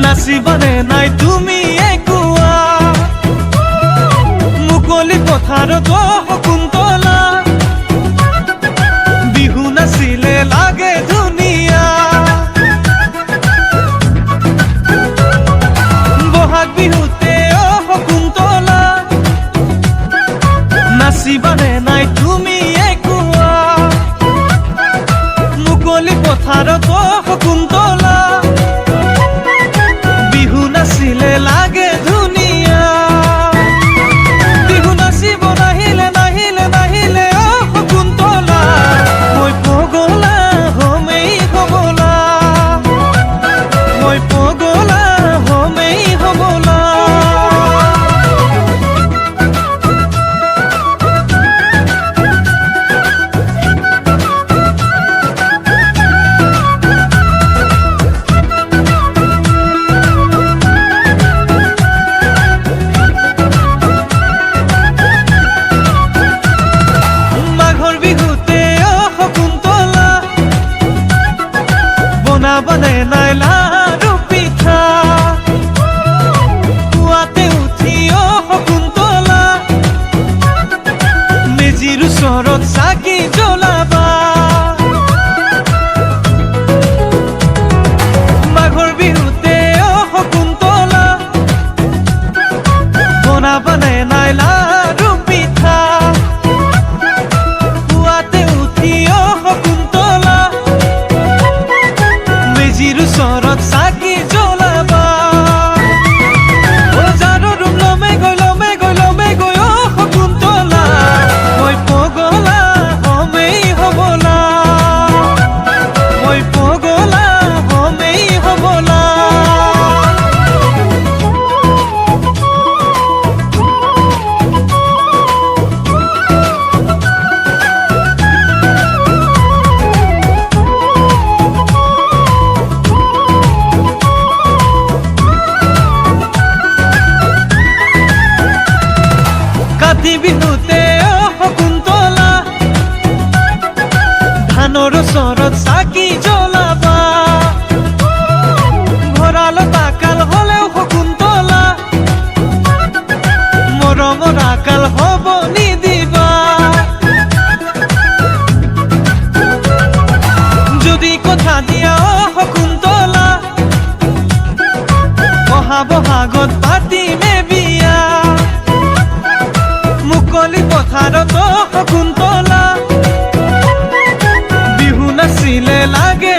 নাচিবানে নাই তুমি একুয়া মুকলি পথাৰত শকুন্তলা বিহু নাচিলে লাগে ধুনীয়া বহাগ বিহুতে শকুন্তলা নাচিবানে নাই তুমি একুয়া মুকলি পথাৰত শকুন্তলা বিহু নাচিলে লাগে ধুনীয়া বিহু নাচিব নাহিলে নাহিলে নাহিলে শকুন্তলা মই পগলা হমেই হবলা মই পগলা হমেই হবলা বনাবানে নাই লাৰু পিঠা পুৱাতে উঠি শকুন্তলা মেজিৰ ওচৰত চাকি জ্বলাবা মাঘৰ বিহুতে শকুন্তলা বনাবানে নাই লাৰু পিঠা পুৱাতে উঠি শকুন্তলা মেজিৰ ওচৰত চাকি জ্বলাবা বজাৰৰ ৰুম লমে গৈ শকুন্তলা মই পগলা হমেই হবলা মই পগলা হমেই হবলা কাতি বিহুতে শকুন্তলা ধানৰ ওচৰত চাকি জ্বলাবা ভঁৰালত আকাল হলেও শকুন্তলা মৰমৰ আকাল হব নিদিবা যদি কথা দিয়া শকুন্তলা অহা বহাগত পাতিমে বিয়া মুকলি পথাৰত শকুন্তলা বিহু নাচিলে লাগে